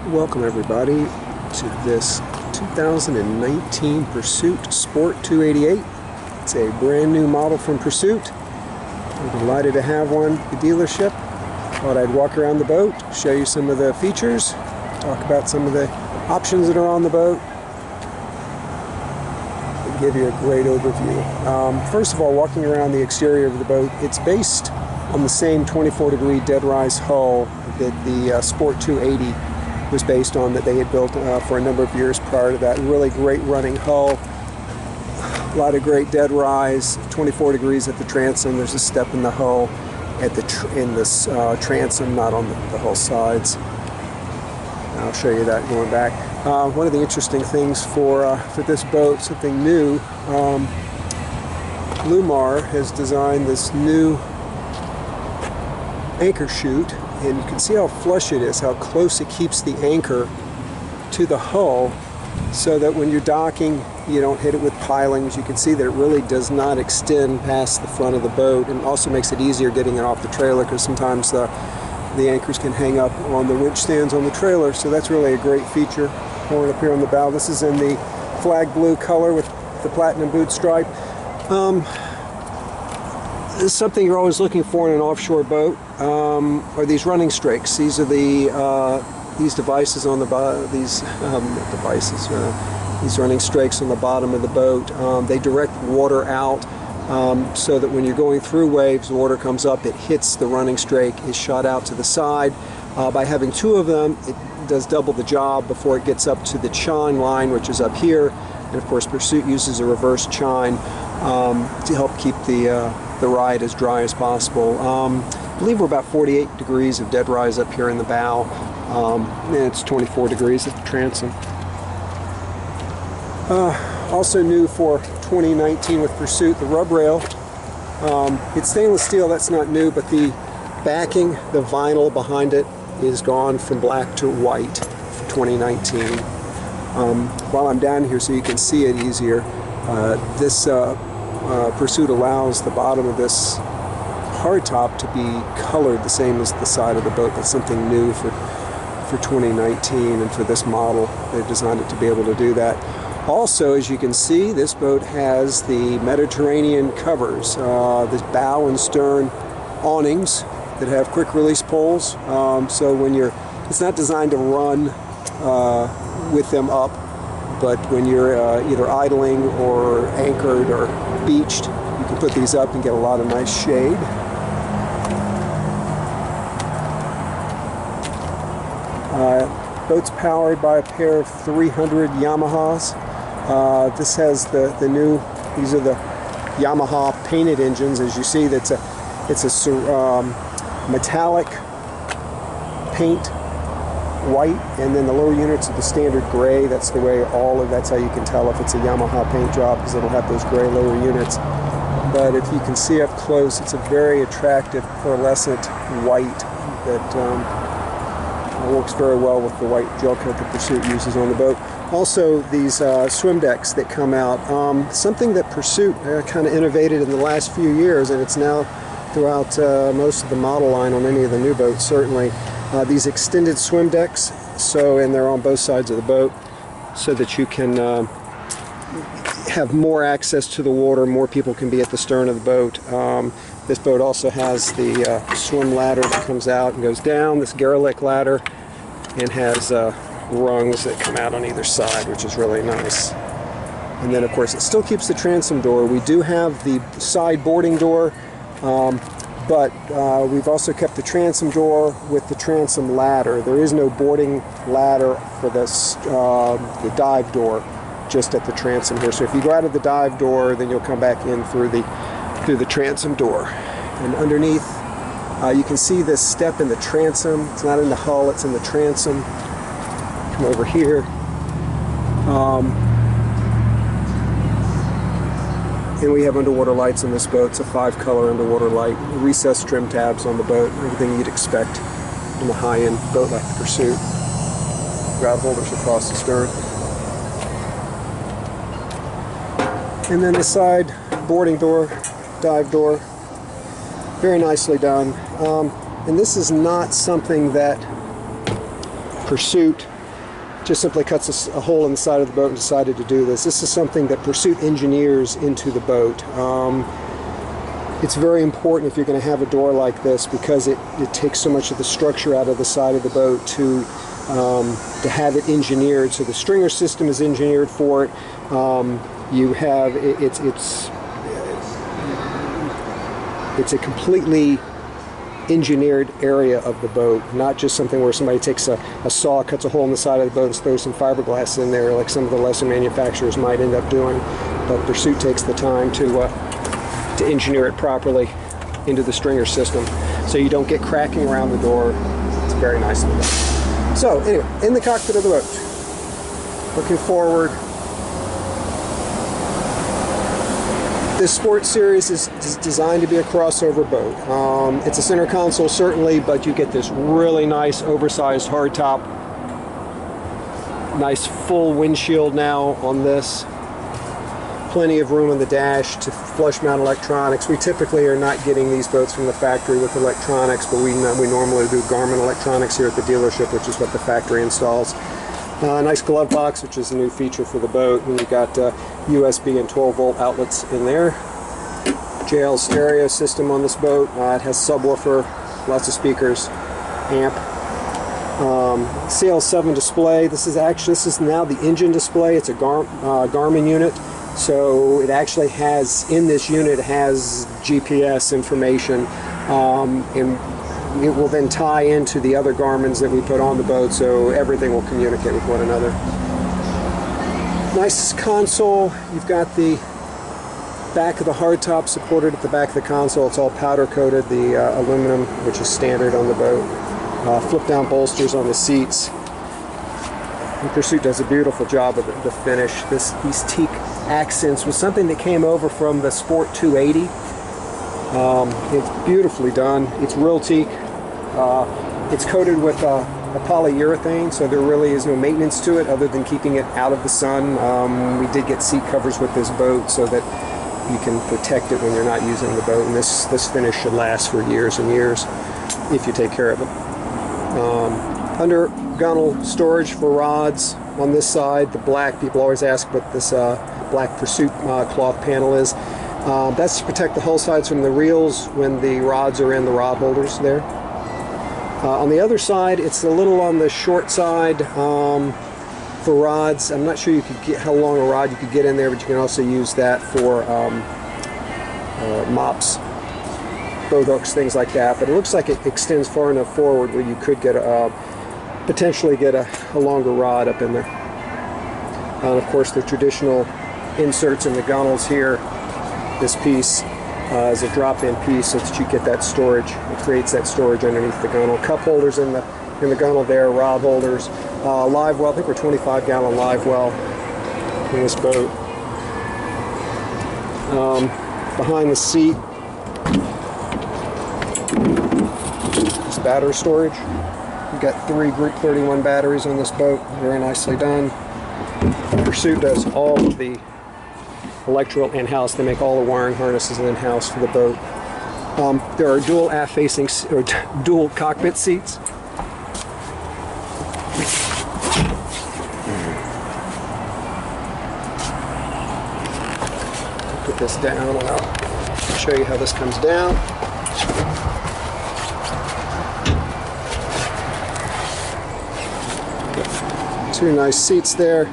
Welcome everybody to this 2019 Pursuit Sport 288. It's a brand new model from Pursuit. We're delighted to have one at the dealership. Thought I'd walk around the boat, show you some of the features, talk about some of the options that are on the boat, and give you a great overview. First of all, walking around the exterior of the boat, it's based on the same 24-degree dead rise hull that the Sport 280 was based on, that they had built for a number of years prior to that. Really great running hull, a lot of great dead rise, 24 degrees at the transom. There's a step in the hull at the in this transom, not on the hull sides. I'll show you that going back. One of the interesting things for this boat, something new, Lumar has designed this new anchor chute, and you can see how flush it is, how close it keeps the anchor to the hull, so that when you're docking you don't hit it with pilings. You can see that it really does not extend past the front of the boat, and also makes it easier getting it off the trailer, because sometimes the anchors can hang up on the winch stands on the trailer. So that's really a great feature. Going up here on the bow, this is in the flag blue color with the platinum boot stripe. This is something you're always looking for in an offshore boat, are these running strakes. These are these devices on the bottom, these running strakes on the bottom of the boat. They direct water out, so that when you're going through waves, the water comes up, it hits the running strake, is shot out to the side. By having two of them, it does double the job before it gets up to the chine line, which is up here. And of course Pursuit uses a reverse chine to help keep the ride as dry as possible. I believe we're about 48 degrees of dead rise up here in the bow, and it's 24 degrees at the transom. Also new for 2019 with Pursuit, the rub rail. It's stainless steel, that's not new, but the backing, the vinyl behind it, is gone from black to white for 2019. While I'm down here so you can see it easier, this Pursuit allows the bottom of this hardtop to be colored the same as the side of the boat. That's something new for 2019, and for this model they've designed it to be able to do that. Also, as you can see, this boat has the Mediterranean covers, this bow and stern awnings that have quick release poles, so when it's not designed to run with them up, but when you're either idling or anchored or beached, you can put these up and get a lot of nice shade. Boat's powered by a pair of 300 Yamahas. This has these are the Yamaha painted engines. As you see, it's a metallic paint, white, and then the lower units are the standard gray. That's the way that's how you can tell if it's a Yamaha paint job, because it'll have those gray lower units. But if you can see up close, it's a very attractive pearlescent white that works very well with the white gel coat that Pursuit uses on the boat. Also, these swim decks that come out, something that Pursuit kind of innovated in the last few years, and it's now throughout most of the model line on any of the new boats, certainly. These extended swim decks, and they're on both sides of the boat, so that you can have more access to the water, more people can be at the stern of the boat. This boat also has the swim ladder that comes out and goes down, this Garlic ladder, and has rungs that come out on either side, which is really nice. And then of course it still keeps the transom door. We do have the side boarding door, but we've also kept the transom door with the transom ladder. There is no boarding ladder for this, the dive door, just at the transom here. So if you go out of the dive door, then you'll come back in through the transom door. And underneath, you can see this step in the transom. It's not in the hull, it's in the transom. Come over here. And we have underwater lights on this boat. It's a 5-color underwater light. Recessed trim tabs on the boat. Everything you'd expect in a high-end boat like the Pursuit. Grab holders across the stern. And then the side boarding door, dive door. Very nicely done. And this is not something that Pursuit just simply cuts a hole in the side of the boat and decided to do this. This is something that Pursuit engineers into the boat. It's very important if you're going to have a door like this, because it takes so much of the structure out of the side of the boat to have it engineered. So the stringer system is engineered for it. You have it's a completely engineered area of the boat, not just something where somebody takes a saw, cuts a hole in the side of the boat and throws some fiberglass in there like some of the lesser manufacturers might end up doing. But Pursuit takes the time to engineer it properly into the stringer system so you don't get cracking around the door. It's very nicely done. So anyway, in the cockpit of the boat, looking forward, this Sport Series is designed to be a crossover boat. It's a center console certainly, but you get this really nice oversized hardtop, nice full windshield now on this. Plenty of room on the dash to flush mount electronics. We typically are not getting these boats from the factory with electronics, but we normally do Garmin electronics here at the dealership, which is what the factory installs. Nice glove box, which is a new feature for the boat. And you've got USB and 12-volt outlets in there. JL stereo system on this boat. It has subwoofer, lots of speakers, amp. CL7 display. This is now the engine display. It's a Garmin unit. So it actually has, in this unit, it has GPS information, and it will then tie into the other Garmins that we put on the boat, so everything will communicate with one another. Nice console. You've got the back of the hardtop supported at the back of the console. It's all powder coated, the aluminum, which is standard on the boat. Flip down bolsters on the seats. And Pursuit does a beautiful job of the finish. These teak accents was something that came over from the Sport 280. It's beautifully done. It's real teak. It's coated with a polyurethane, so there really is no maintenance to it other than keeping it out of the sun. We did get seat covers with this boat so that you can protect it when you're not using the boat, and this finish should last for years and years if you take care of it. Under gunnel storage for rods on this side, the black, people always ask what this black Pursuit cloth panel is. That's to protect the hull sides from the reels when the rods are in the rod holders there. On the other side, it's a little on the short side for rods. I'm not sure you could get how long a rod you could get in there, but you can also use that for mops, boat hooks, things like that. But it looks like it extends far enough forward where you could get potentially get a longer rod up in there. And of course, the traditional inserts in the gunnels here. This piece is a drop-in piece so that you get that storage. It creates that storage underneath the gunnel. Cup holders in the gunnel there, rod holders, live well. I think we're 25-gallon live well in this boat. Behind the seat is battery storage. We've got 3 Group 31 batteries on this boat. Very nicely done. Pursuit does all of the electrical in-house. They make all the wiring harnesses in-house for the boat. There are dual aft-facing or dual cockpit seats. Put this down and I'll show you how this comes down. Two nice seats there.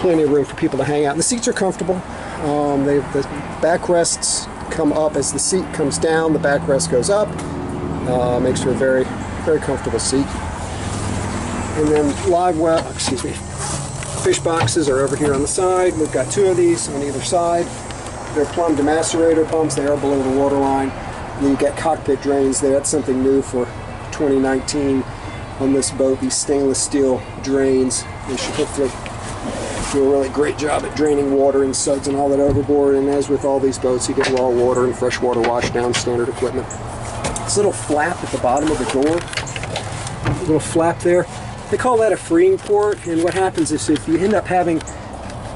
Plenty of room for people to hang out. And the seats are comfortable. The backrests come up as the seat comes down. The backrest goes up. Makes for a very, very comfortable seat. And then live well, excuse me, fish boxes are over here on the side. We've got 2 of these on either side. They're plumbed to macerator pumps. They are below the waterline. And then you get cockpit drains there. That's something new for 2019 on this boat. These stainless steel drains. They should hopefully do a really great job at draining water and suds and all that overboard. And as with all these boats, you get raw water and freshwater washdown, standard equipment. This little flap at the bottom of the door, a little flap there, they call that a freeing port. And what happens is if you end up having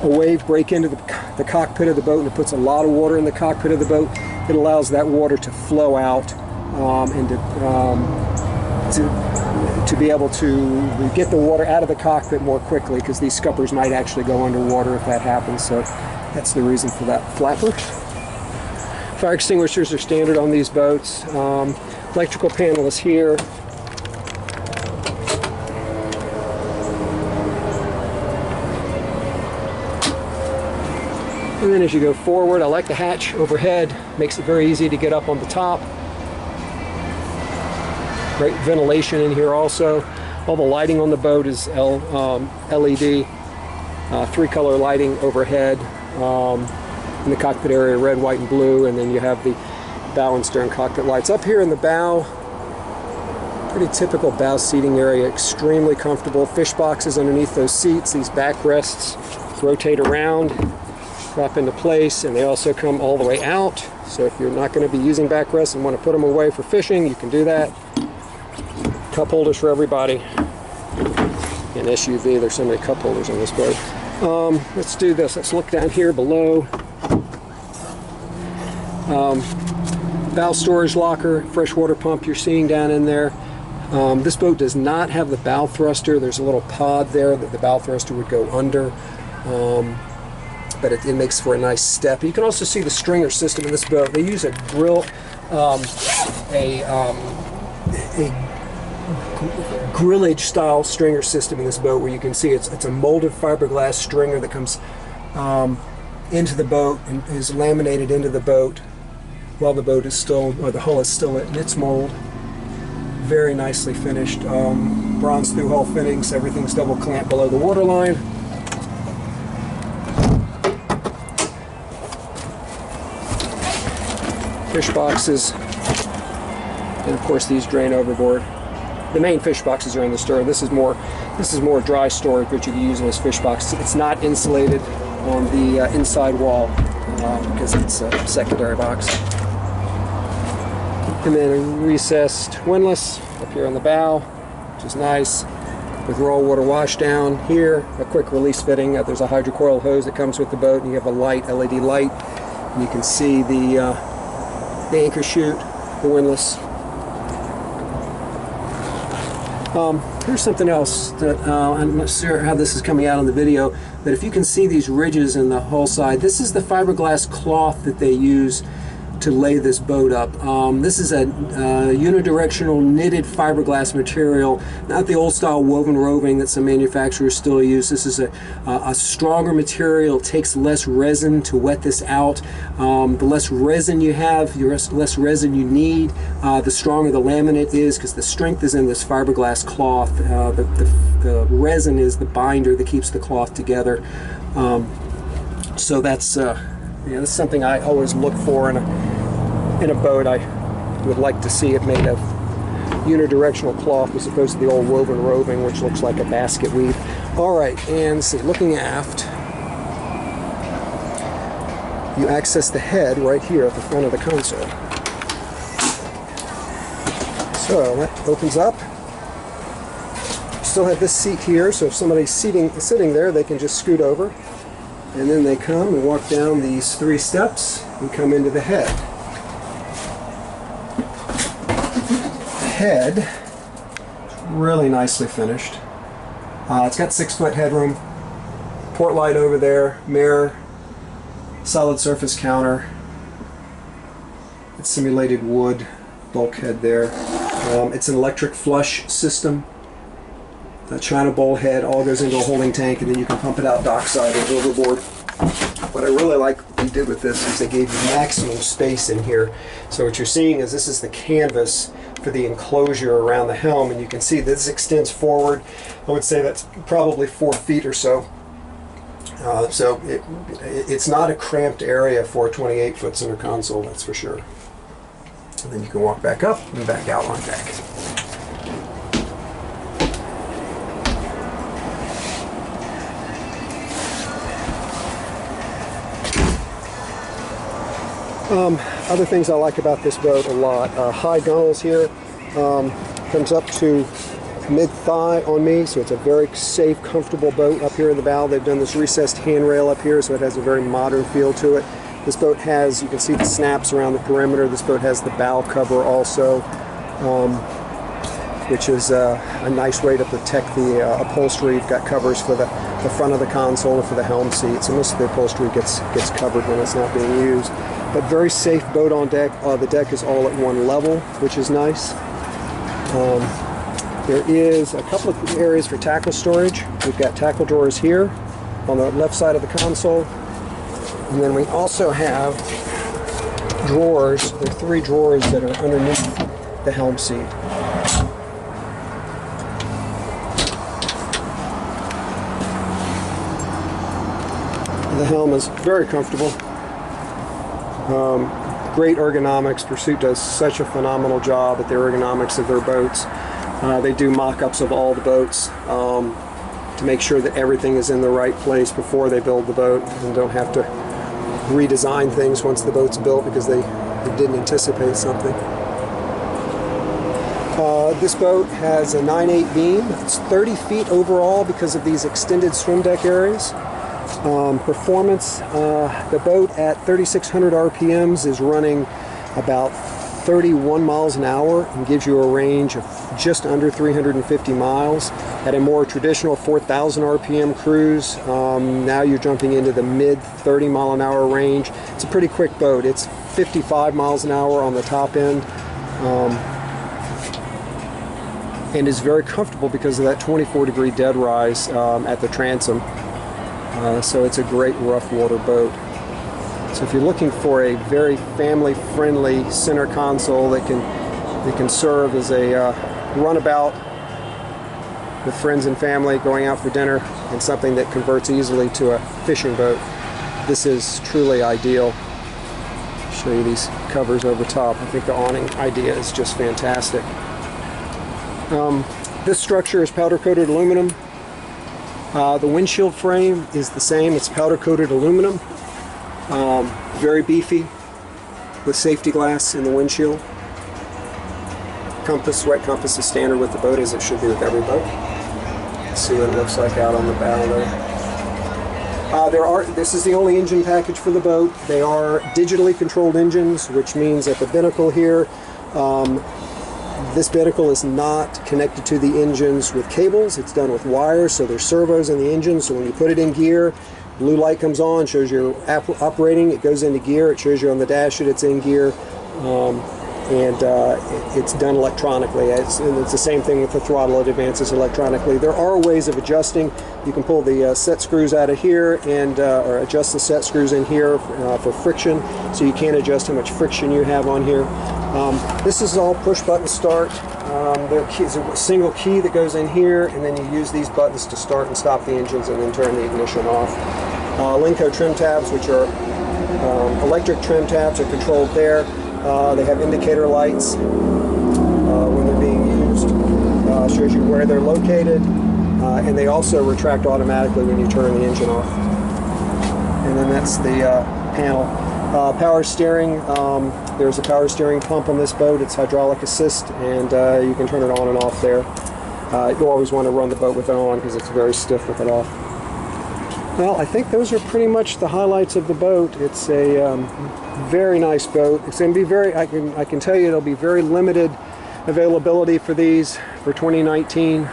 a wave break into the cockpit of the boat and it puts a lot of water in the cockpit of the boat, it allows that water to flow out and to to be able to get the water out of the cockpit more quickly, because these scuppers might actually go underwater if that happens. So that's the reason for that flapper. Fire extinguishers are standard on these boats. Electrical panel is here. And then as you go forward, I like the hatch overhead. Makes it very easy to get up on the top. Great ventilation in here also. All the lighting on the boat is LED. 3-color lighting overhead. In the cockpit area, red, white, and blue. And then you have the bow and stern cockpit lights. Up here in the bow, pretty typical bow seating area. Extremely comfortable. Fish boxes underneath those seats. These backrests rotate around, drop into place, and they also come all the way out. So if you're not going to be using backrests and want to put them away for fishing, you can do that. Cup holders for everybody. An SUV, there's so many cup holders on this boat. Let's do this. Let's look down here below. Bow storage locker, freshwater pump you're seeing down in there. This boat does not have the bow thruster. There's a little pod there that the bow thruster would go under. But it makes for a nice step. You can also see the stringer system in this boat. They use a grillage style stringer system in this boat, where you can see it's a molded fiberglass stringer that comes into the boat and is laminated into the boat while the boat is still, or the hull is still in its mold. Very nicely finished. Bronze through hull fittings. Everything's double clamped below the waterline. Fish boxes, and of course these drain overboard. The main fish boxes are in the stern. This is more dry storage, but you can use them as fish boxes. It's not insulated on the inside wall because it's a secondary box. And then a recessed windlass up here on the bow, which is nice, with raw water wash down here. A quick release fitting. There's a hydrocoil hose that comes with the boat, and you have a light, LED light, and you can see the anchor chute, the windlass. Here's something else that I'm not sure how this is coming out on the video, but if you can see these ridges in the hull side, this is the fiberglass cloth that they use to lay this boat up. This is a unidirectional knitted fiberglass material, not the old style woven roving that some manufacturers still use. This is a stronger material. It takes less resin to wet this out. The less resin you have, the less resin you need, the stronger the laminate is, because the strength is in this fiberglass cloth. The resin is the binder that keeps the cloth together. So that's that's something I always look for in a boat. I would like to see it made of unidirectional cloth as opposed to the old woven roving, which looks like a basket weave. All right, and see, looking aft, you access the head right here at the front of the console. So that opens up. Still have this seat here, so if somebody's sitting there, they can just scoot over. And then they come and walk down these 3 steps and come into the head. The head is really nicely finished. It's got 6-foot headroom, port light over there, mirror, solid surface counter. It's simulated wood bulkhead there. It's an electric flush system. The China bowl head all goes into a holding tank, and then you can pump it out dockside or overboard. What I really like what they did with this is they gave you maximum space in here. So what you're seeing is this is the canvas for the enclosure around the helm, and you can see this extends forward. I would say that's probably 4 feet or so. So it's not a cramped area for a 28-foot center console, that's for sure. And then you can walk back up and back out on deck. Other things I like about this boat a lot. High gunnels here, comes up to mid-thigh on me, so it's a very safe, comfortable boat up here in the bow. They've done this recessed handrail up here, so it has a very modern feel to it. This boat has, you can see the snaps around the perimeter. This boat has the bow cover also. which is a nice way to protect the upholstery. You've got covers for the front of the console and for the helm seat, so most of the upholstery gets covered when it's not being used. But very safe boat on deck. The deck is all at one level, which is nice. There is a couple of areas for tackle storage. We've got tackle drawers here on the left side of the console, and then we also have drawers. There are 3 drawers that are underneath the helm seat. The helm is very comfortable. Great ergonomics. Pursuit does such a phenomenal job at the ergonomics of their boats. They do mock-ups of all the boats to make sure that everything is in the right place before they build the boat, and don't have to redesign things once the boat's built because they didn't anticipate something. This boat has a 9/8 beam. It's 30 feet overall because of these extended swim deck areas. Performance, the boat at 3,600 RPMs is running about 31 miles an hour and gives you a range of just under 350 miles. At a more traditional 4,000 RPM cruise, now you're jumping into the mid 30 mile an hour range. It's a pretty quick boat. It's 55 miles an hour on the top end, and is very comfortable because of that 24-degree dead rise at the transom. So it's a great rough water boat. So if you're looking for a very family-friendly center console that can serve as a runabout with friends and family going out for dinner, and something that converts easily to a fishing boat, this is truly ideal. I'll show you these covers over top. I think the awning idea is just fantastic. This structure is powder-coated aluminum. The windshield frame is the same. It's powder-coated aluminum. Very beefy, with safety glass in the windshield. Compass, wet compass is standard with the boat, as it should be with every boat. Let's see what it looks like out on the bow there. This is the only engine package for the boat. They are digitally controlled engines, which means at the binnacle here, this binnacle is not connected to the engines with cables. It's done with wires, so there's servos in the engine, so when you put it in gear, blue light comes on, shows you're operating, it goes into gear, it shows you on the dash that it's in gear, and it's done electronically. It's the same thing with the throttle, it advances electronically. There are ways of adjusting. You can pull the set screws out of here and or adjust the set screws in here for friction, so you can adjust how much friction you have on here. This is all push button start. There's a single key that goes in here, and then you use these buttons to start and stop the engines and then turn the ignition off. Linco trim tabs, which are electric trim tabs, are controlled there. They have indicator lights when they're being used. Shows you where they're located, and they also retract automatically when you turn the engine off. And then that's the panel. Power steering, there's a power steering pump on this boat. It's hydraulic assist, and you can turn it on and off there. You always want to run the boat with it on because it's very stiff with it off. Well, I think those are pretty much the highlights of the boat. It's a very nice boat. It's going to be very, I can tell you, it'll be very limited availability for these for 2019.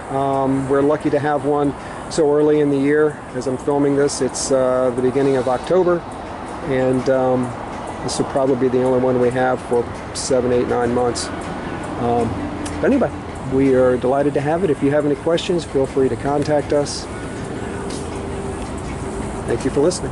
We're lucky to have one so early in the year. As I'm filming this, it's the beginning of October, and this will probably be the only one we have for 7, 8, 9 months. But anyway, we are delighted to have it. If you have any questions, feel free to contact us. Thank you for listening.